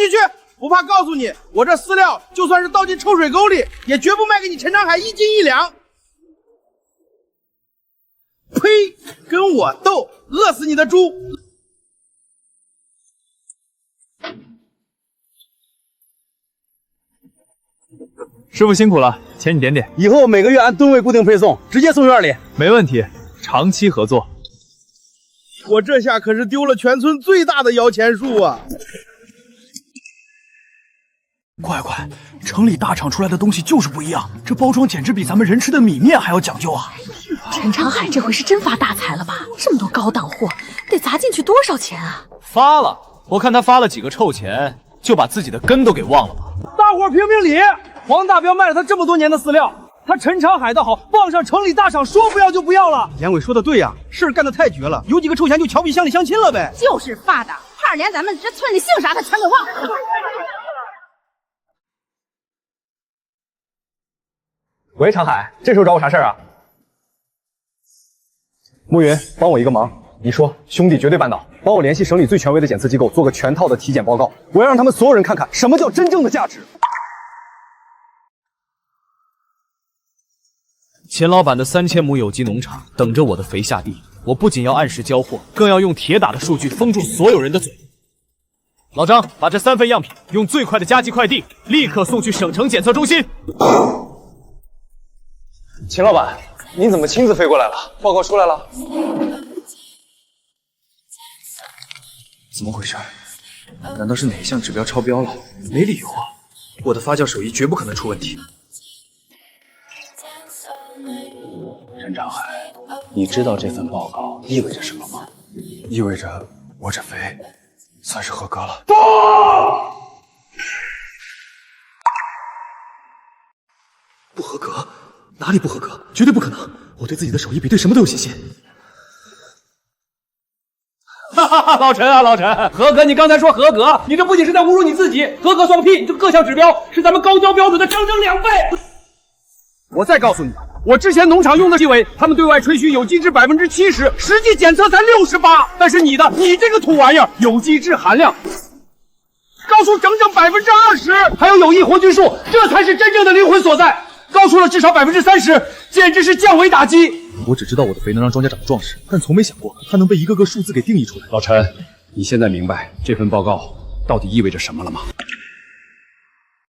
Speaker 4: 不怕告诉你，我这饲料就算是倒进臭水沟里，也绝不卖给你陈长海1斤1两。呸！跟我斗，饿死你的猪！
Speaker 1: 师傅辛苦了，钱你点点。
Speaker 4: 以后每个月按吨位固定配送，直接送院里。
Speaker 1: 没问题，长期合作。
Speaker 4: 我这下可是丢了全村最大的摇钱树啊！
Speaker 14: 乖，城里大厂出来的东西就是不一样，这包装简直比咱们人吃的米面还要讲究啊！
Speaker 11: 陈长海这回是真发大财了吧？这么多高档货，得砸进去多少钱啊？
Speaker 8: 发了，我看他发了几个臭钱，就把自己的根都给忘了吧。大伙评评理，黄大彪卖了他这么多年的饲料，他陈长海倒好，傍上城里大厂说不要就不要了。
Speaker 4: 严伟说的对呀，事儿干得太绝了，有几个臭钱就瞧比乡里乡亲了呗。
Speaker 2: 就是发的，怕连咱们这村里姓啥的全给忘了。
Speaker 8: 喂，长海，这时候找我啥事儿啊？暮云，帮我一个忙，你说，兄弟绝对办到。帮我联系省里最权威的检测机构，做个全套的体检报告，我要让他们所有人看看什么叫真正的价值。
Speaker 17: 钱老板的3000亩有机农场等着我的肥下地，我不仅要按时交货，更要用铁打的数据封住所有人的嘴。老张，把这3份样品用最快的加急快递立刻送去省城检测中心。
Speaker 8: 秦老板，您怎么亲自飞过来了？报告出来了。
Speaker 14: 怎么回事？难道是哪一项指标超标了？没理由啊！我的发酵手艺绝不可能出问题。陈长海，你知道这份报告意味着什么吗？意味着我这肥算是合格了。不合格？哪里不合格？绝对不可能！我对自己的手艺比对什么都有信心。
Speaker 16: 老陈啊，老陈，合格！你刚才说合格，你这不仅是在侮辱你自己，合格放屁！你这各项指标是咱们高标标准的整整2倍。
Speaker 15: 我再告诉你，我之前农场用的纪委，他们对外吹嘘有机质70%，实际检测才68%。但是你这个土玩意儿，有机质含量高出整整20%，还有有益活菌数，这才是真正的灵魂所在，高出了至少30%，简直是降维打击。
Speaker 14: 我只知道我的肥能让庄稼长壮实，但从没想过它能被一个个数字给定义出来。
Speaker 15: 老陈，你现在明白这份报告到底意味着什么了吗？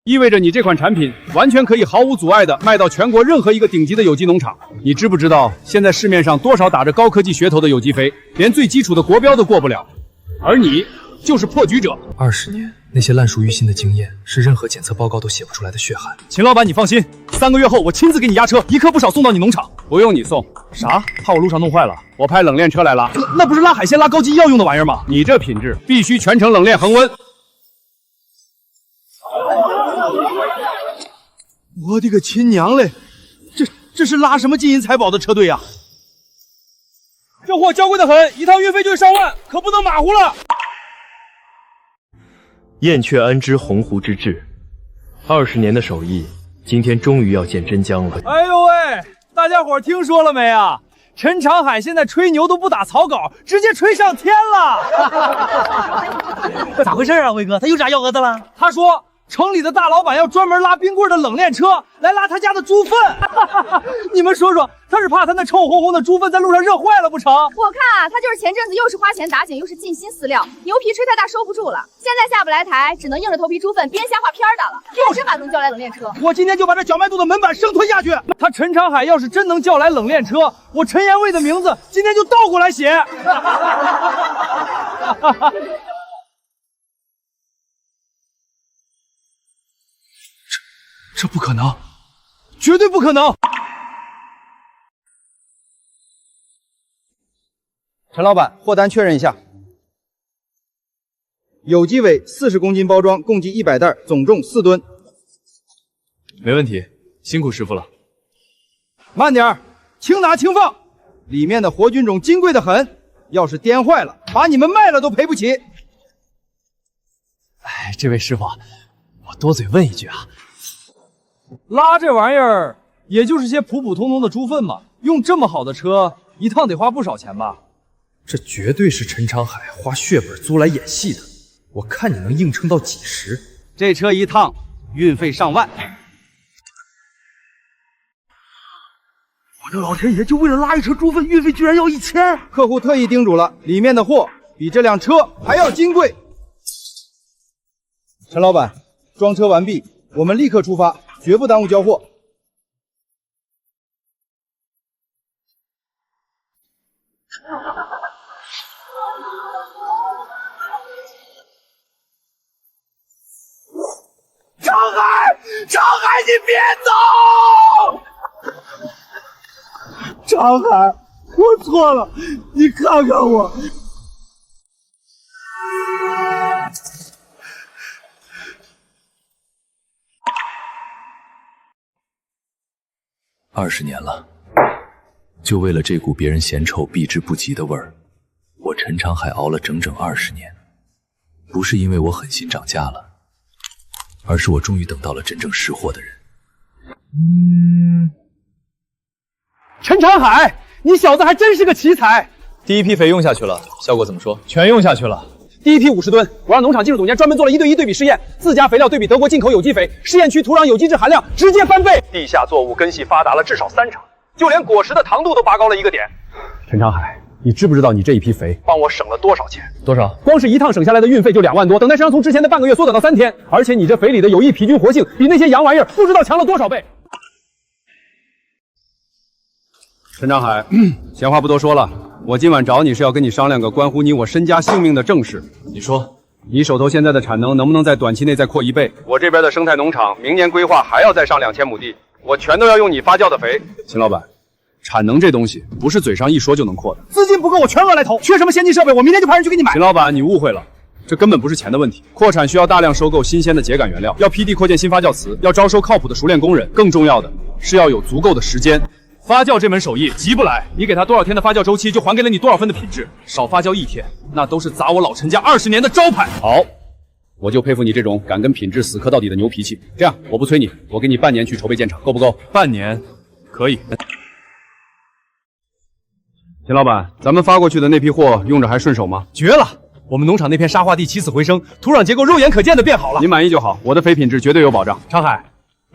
Speaker 15: 意味着你这款产品完全可以毫无阻碍地卖到全国任何一个顶级的有机农场。你知不知道现在市面上多少打着高科技噱头的有机肥，连最基础的国标都过不了，而你就是破局者。
Speaker 14: 20年，那些烂熟于心的经验，是任何检测报告都写不出来的血汗。
Speaker 1: 秦老板，你放心，3个月后我亲自给你压车，一颗不少送到你农场。
Speaker 15: 不用你送。
Speaker 1: 啥？怕我路上弄坏了？
Speaker 15: 我派冷链车来拉。
Speaker 1: 那不是拉海鲜、拉高级药用的玩意儿吗？
Speaker 15: 你这品质必须全程冷链恒温。
Speaker 4: 我的个亲娘嘞！这是拉什么金银财宝的车队呀？
Speaker 8: 这货娇贵的很，一趟运费就上万，可不能马虎了。
Speaker 18: 燕雀安知鸿鹄之志？20年的手艺，今天终于要见真章了。
Speaker 1: 哎呦喂，大家伙听说了没啊？陈长海现在吹牛都不打草稿，直接吹上天了。
Speaker 12: 咋回事啊，威哥？他又炸幺蛾子了？
Speaker 1: 他说城里的大老板要专门拉冰棍的冷链车来拉他家的猪粪。你们说说，他是怕他那臭烘烘的猪粪在路上热坏了不成？
Speaker 2: 我看啊，他就是前阵子又是花钱打井，又是尽心饲料，牛皮吹太大收不住了，现在下不来台，只能硬着头皮猪粪编瞎话片的了。看真把能叫来冷链车，
Speaker 4: 我今天就把这小卖部的门板生吞下去。
Speaker 1: 他陈长海要是真能叫来冷链车，我陈延卫的名字今天就倒过来写。
Speaker 14: 这不可能，
Speaker 1: 绝对不可能！
Speaker 3: 陈老板，货单确认一下。有机尾40公斤包装，共计100袋，总重4吨。
Speaker 14: 没问题，辛苦师傅了。
Speaker 3: 慢点儿，轻拿轻放，里面的活菌种金贵的很，要是颠坏了，把你们卖了都赔不起。
Speaker 14: 哎，这位师傅，我多嘴问一句啊。
Speaker 1: 拉这玩意儿也就是些普普通通的猪粪嘛，用这么好的车，一趟得花不少钱吧？
Speaker 17: 这绝对是陈长海花血本租来演戏的，我看你能硬撑到几时？
Speaker 3: 这车一趟运费上万，
Speaker 4: 我的老天爷，就为了拉一车猪粪，运费居然要1000！
Speaker 3: 客户特意叮嘱了，里面的货比这辆车还要金贵。陈老板，装车完毕，我们立刻出发，绝不耽误交货。
Speaker 4: 长海，长海，你别走！长海，我错了，你看看我。
Speaker 14: 20年了，就为了这股别人嫌臭避之不及的味儿，我陈长海熬了整整20年。不是因为我狠心涨价了，而是我终于等到了真正识货的人。
Speaker 8: 陈长海，你小子还真是个奇才！
Speaker 17: 第一批肥用下去了，效果怎么说？
Speaker 8: 全用下去了。第一批50吨，我让农场技术总监专门做了1对1对比试验，自家肥料对比德国进口有机肥，试验区土壤有机质含量直接翻倍，
Speaker 15: 地下作物根系发达了至少3成，就连果实的糖度都拔高了1个点。
Speaker 8: 陈长海，你知不知道你这一批肥
Speaker 15: 帮我省了多少钱？
Speaker 17: 多少？
Speaker 8: 光是一趟省下来的运费就2万多，等待时长从之前的半个月缩短到3天，而且你这肥里的有益皮菌活性比那些洋玩意儿不知道强了多少倍。
Speaker 15: 陈长海，闲话不多说了，我今晚找你是要跟你商量个关乎你我身家性命的正事。
Speaker 17: 你说，
Speaker 15: 你手头现在的产能能不能在短期内再扩1倍？我这边的生态农场明年规划还要再上2000亩地，我全都要用你发酵的肥。秦老板，产能这东西不是嘴上一说就能扩的，
Speaker 4: 资金不够我全额来投，缺什么先进设备我明天就派人去给你买。
Speaker 15: 秦老板，你误会了。这根本不是钱的问题，扩产需要大量收购新鲜的秸秆原料，要批地扩建新发酵槽，要招收靠谱的熟练工人，更重要的是要有足够的时间。
Speaker 17: 发酵这门手艺急不来，你给他多少天的发酵周期，就还给了你多少分的品质。少发酵1天，那都是砸我老陈家20年的招牌。
Speaker 15: 好，我就佩服你这种敢跟品质死磕到底的牛脾气。这样，我不催你，我给你半年去筹备建厂，够不够？
Speaker 17: 半年，可以。
Speaker 15: 秦老板，咱们发过去的那批货用着还顺手吗？
Speaker 17: 绝了！我们农场那片沙化地起死回生，土壤结构肉眼可见的变好了。
Speaker 15: 您满意就好，我的肥品质绝对有保障。
Speaker 17: 长海，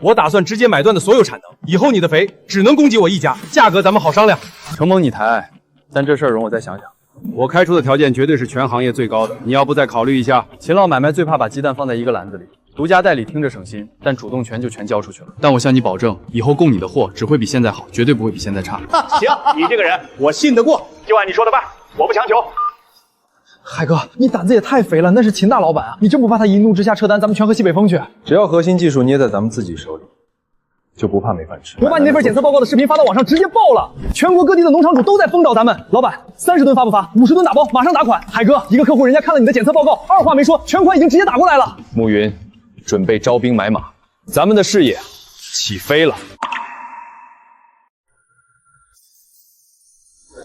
Speaker 17: 我打算直接买断的所有产能，以后你的肥只能供给我一家，价格咱们好商量。
Speaker 14: 承蒙你抬爱，但这事儿容我再想想。
Speaker 15: 我开出的条件绝对是全行业最高的，你要不再考虑一下？
Speaker 14: 秦老买卖最怕把鸡蛋放在一个篮子里，独家代理听着省心，但主动权就全交出去了。但我向你保证，以后供你的货只会比现在好，绝对不会比现在差。
Speaker 4: 行，你这个人我信得过，就按你说的办，我不强求。
Speaker 8: 海哥，你胆子也太肥了，那是秦大老板啊！你真不怕他一怒之下撤单，咱们全喝西北风去？
Speaker 9: 只要核心技术捏在咱们自己手里，就不怕没饭吃。
Speaker 8: 我把你那份检测报告的视频发到网上，直接爆了，全国各地的农场主都在疯找咱们。老板，30吨发不发？50吨打包，马上打款。海哥，一个客户人家看了你的检测报告，二话没说，全款已经直接打过来了。
Speaker 17: 暮云，准备招兵买马，咱们的事业起飞了。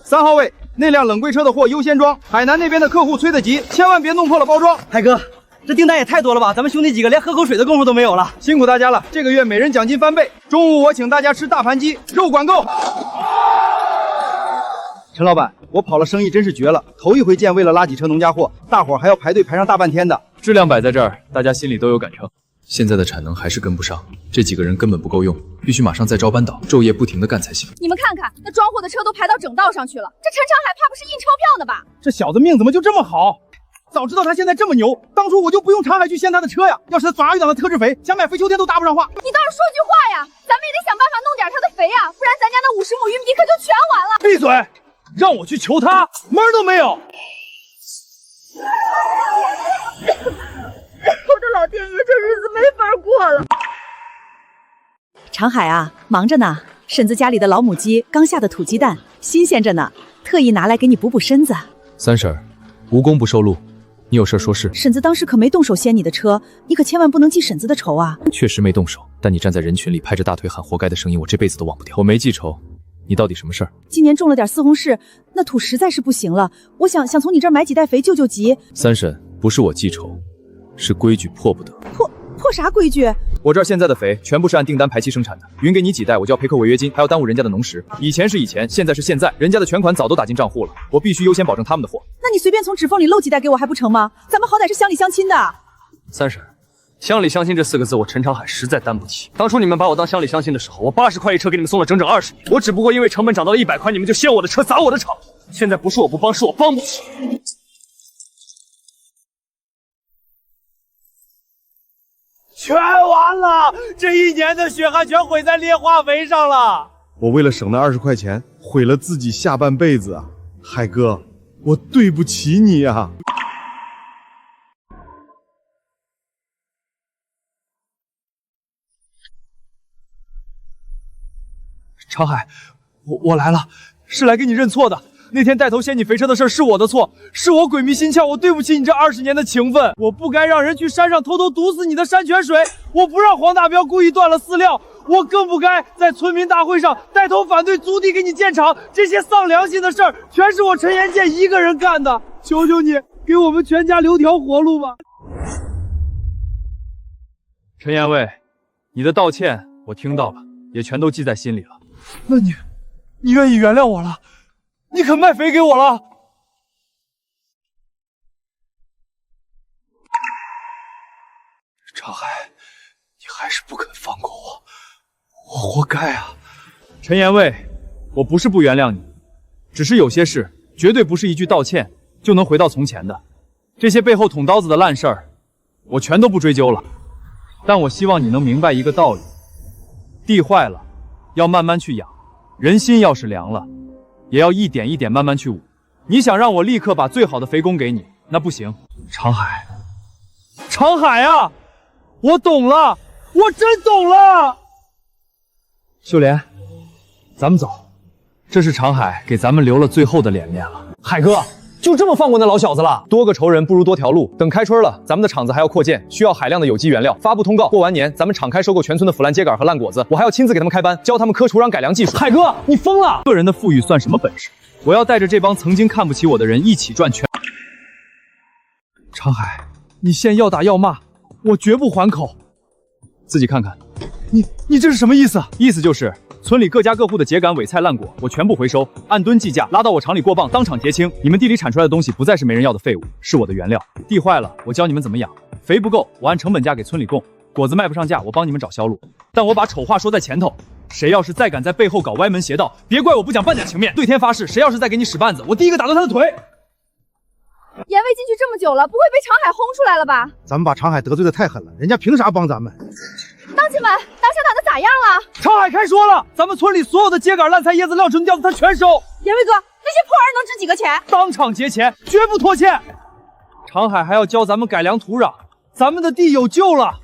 Speaker 3: 3号位，那辆冷柜车的货优先装，海南那边的客户催得急，千万别弄破了包装。
Speaker 12: 海哥，
Speaker 7: 这订单也太多了吧？咱们兄弟几个连喝口水的功夫都没有了。
Speaker 3: 辛苦大家了，这个月每人奖金翻倍。中午我请大家吃大盘鸡，肉管够。陈老板，我跑了生意真是绝了，头一回见为了拉几车农家货，大伙儿还要排队排上大半天的。
Speaker 14: 质量摆在这儿，大家心里都有杆秤。现在的产能还是跟不上，这几个人根本不够用，必须马上再招班导，昼夜不停的干才行。
Speaker 2: 你们看看，那装货的车都排到整道上去了，这陈长海怕不是印钞票呢吧？
Speaker 4: 这小子命怎么就这么好？早知道他现在这么牛，当初我就不用长海去掀他的车呀。要是他爪鱼党的特制肥，想买肥秋天都搭不上话。
Speaker 2: 你倒是说句话呀，咱们也得想办法弄点他的肥呀，不然咱家那50亩玉米地可就全完了。
Speaker 4: 闭嘴！让我去求他，门都没有。
Speaker 2: 我的老天爷，这日子没法过了。
Speaker 6: 长海啊，忙着呢。婶子家里的老母鸡刚下的土鸡蛋，新鲜着呢，特意拿来给你补补身子。
Speaker 17: 三婶，无功不受禄，你有事说事。
Speaker 6: 婶子当时可没动手掀你的车，你可千万不能记婶子的仇啊。
Speaker 17: 确实没动手，但你站在人群里拍着大腿喊活该的声音，我这辈子都忘不掉。我没记仇，你到底什么事儿？今年种了点西红柿，那土实在是不行了，我想从你这儿买几袋肥救救急。三婶，不是我记仇，是规矩迫不得。破啥规矩？
Speaker 1: 我这儿现在的肥全部是按订单排期生产的，匀给你几袋，我就要赔扣违约金，还要耽误人家的农时。以前是以前，现在是现在，人家的全款早都打进账户了，我必须优先保证他们的货。
Speaker 6: 那你随便从指缝里漏几袋给我还不成吗？咱们好歹是乡里乡亲的。
Speaker 17: 三婶，乡里乡亲这4个字，我陈长海实在担不起。当初你们把我当乡里乡亲的时候，我80块一车给你们送了整整20年，我只不过因为成本涨到了100块，你们就掀我的车砸我的厂。现在不是我不帮，是我帮不起。
Speaker 4: 全完了，这1年的血汗全毁在劣化肥上了。
Speaker 19: 我为了省那20块钱，毁了自己下半辈子啊！海哥，我对不起你啊！
Speaker 1: 长海，我来了，是来给你认错的。那天带头掀你肥车的事是我的错，是我鬼迷心窍，我对不起你这20年的情分。我不该让人去山上偷偷毒死你的山泉水，我不让黄大彪故意断了饲料，我更不该在村民大会上带头反对租地给你建厂。这些丧良心的事儿，全是我陈延健一个人干的。求求你，给我们全家留条活路吧。陈延卫，你的道歉我听到了，也全都记在心里了。那你愿意原谅我了？你肯卖肥给我了？长海，你还是不肯放过我，我活该啊！陈延卫，我不是不原谅你，只是有些事绝对不是一句道歉就能回到从前的。这些背后捅刀子的烂事儿，我全都不追究了。但我希望你能明白一个道理：地坏了，要慢慢去养；人心要是凉了，也要一点一点慢慢去捂。你想让我立刻把最好的肥工给你，那不行。长海，长海啊，我懂了，我真懂了。秀莲，咱们走，这是长海给咱们留了最后的脸面了。
Speaker 8: 海哥，就这么放过那老小子了？多个仇人不如多条路。等开春了，咱们的厂子还要扩建，需要海量的有机原料。发布通告，过完年咱们敞开收购全村的腐烂秸秆和烂果子，我还要亲自给他们开班，教他们科除壤改良技术。
Speaker 1: 海哥，你疯了！个人的富裕算什么本事？我要带着这帮曾经看不起我的人一起赚全。长海，你现要打要骂，我绝不还口。自己看看，你这是什么意思？意思就是村里各家各户的秸秆、尾菜、烂果，我全部回收，按吨计价，拉到我厂里过磅，当场结清。你们地里产出来的东西不再是没人要的废物，是我的原料。地坏了，我教你们怎么养；肥不够，我按成本价给村里供；果子卖不上价，我帮你们找销路。但我把丑话说在前头，谁要是再敢在背后搞歪门邪道，别怪我不讲半点情面。对天发誓，谁要是再给你使绊子，我第一个打断他的腿。
Speaker 2: 严卫进去这么久了，不会被长海轰出来了吧？
Speaker 4: 咱们把长海得罪的太狠了，人家凭啥帮咱们？
Speaker 2: 当亲们，打小打的咋样了？
Speaker 1: 长海开说了，咱们村里所有的秸秆、烂菜、叶子、料纯、吊子，他全收。
Speaker 2: 严卫哥，那些破玩意能值几个钱？
Speaker 1: 当场结钱，绝不拖欠。长海还要教咱们改良土壤，咱们的地有救了，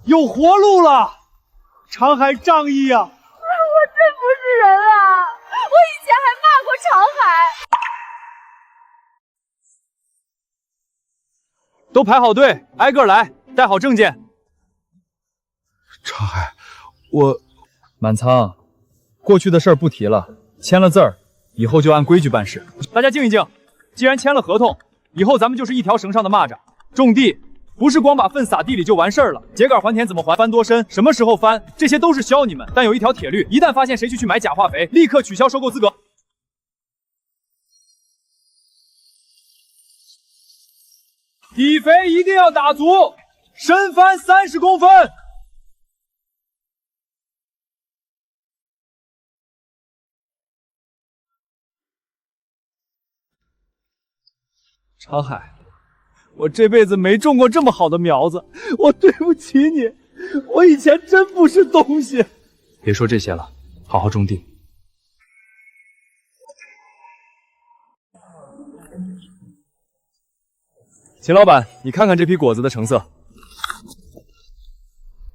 Speaker 1: 有活路了。长海仗义啊！
Speaker 2: 我真不是人啊！我以前还骂过长海。
Speaker 1: 都排好队，挨个来，带好证件。
Speaker 19: 长海，我
Speaker 1: 满仓，过去的事儿不提了，签了字儿，以后就按规矩办事。大家静一静，既然签了合同，以后咱们就是一条绳上的蚂蚱，种地不是光把粪撒地里就完事儿了。秸秆还田怎么还？翻多深？什么时候翻？这些都是教你们。但有一条铁律，一旦发现谁去买假化肥，立刻取消收购资格。底肥一定要打足，深翻30公分。长海，我这辈子没种过这么好的苗子，我对不起你，我以前真不是东西。
Speaker 14: 别说这些了，好好种地。
Speaker 1: 秦老板，你看看这批果子的成色，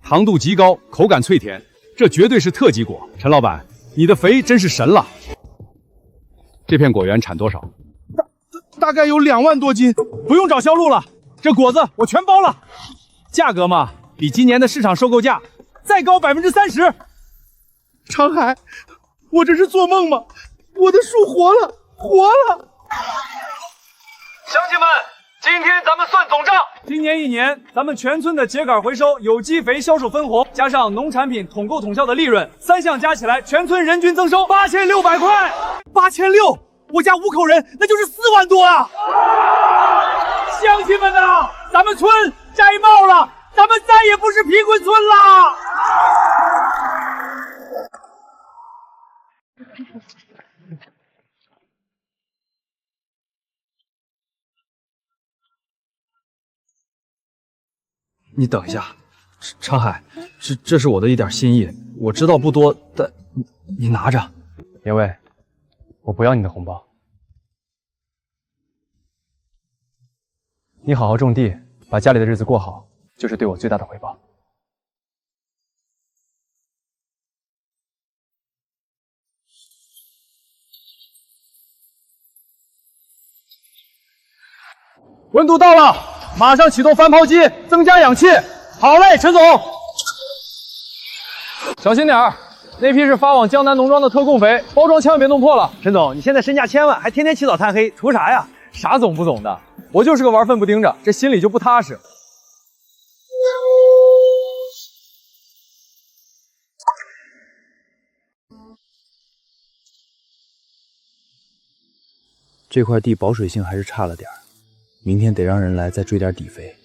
Speaker 15: 糖度极高，口感脆甜，这绝对是特级果。陈老板，你的肥真是神了。这片果园产多少？
Speaker 1: 大概有2万多斤，不用找销路了，这果子我全包了。价格嘛，比今年的市场收购价再高30%。
Speaker 4: 长海，我这是做梦吗？我的树活了，活了！
Speaker 1: 乡亲们，今天咱们算总账。今年1年，咱们全村的秸秆回收、有机肥销售分红，加上农产品统购统销的利润，3项加起来，全村人均增收8600块。8600，我家5口人，那就是4万多啊！乡亲们呐，咱们村摘帽了，咱们再也不是贫困村啦！
Speaker 14: 你等一下，长海，这是我的一点心意，我知道不多，但你拿着。
Speaker 8: 野味，我不要你的红包，你好好种地，把家里的日子过好，就是对我最大的回报。
Speaker 16: 温度到了，马上启动翻泡机，增加氧气。好嘞，陈总。小心点儿，那批是发往江南农庄的特供肥，包装千万别弄破了。
Speaker 8: 陈总，你现在身价千万，还天天起早贪黑，图啥呀？啥总不总的，我就是个玩粪不盯着，这心里就不踏实。
Speaker 3: 这块地保水性还是差了点儿。明天得让人来再追点底肥。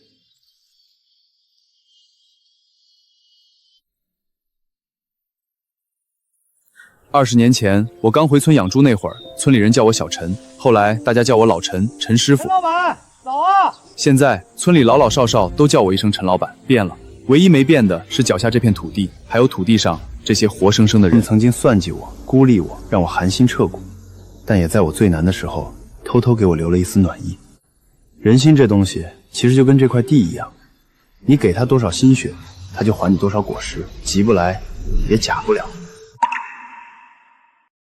Speaker 3: 20年前，我刚回村养猪那会儿，村里人叫我小陈，后来大家叫我老陈，陈师傅。
Speaker 4: 陈老板，早啊！
Speaker 3: 现在村里老老少少都叫我一声陈老板，变了。唯一没变的是脚下这片土地，还有土地上这些活生生的人。曾经算计我、孤立我，让我寒心彻骨，但也在我最难的时候，偷偷给我留了一丝暖意。人心这东西，其实就跟这块地一样，你给它多少心血，它就还你多少果实，急不来，也假不了。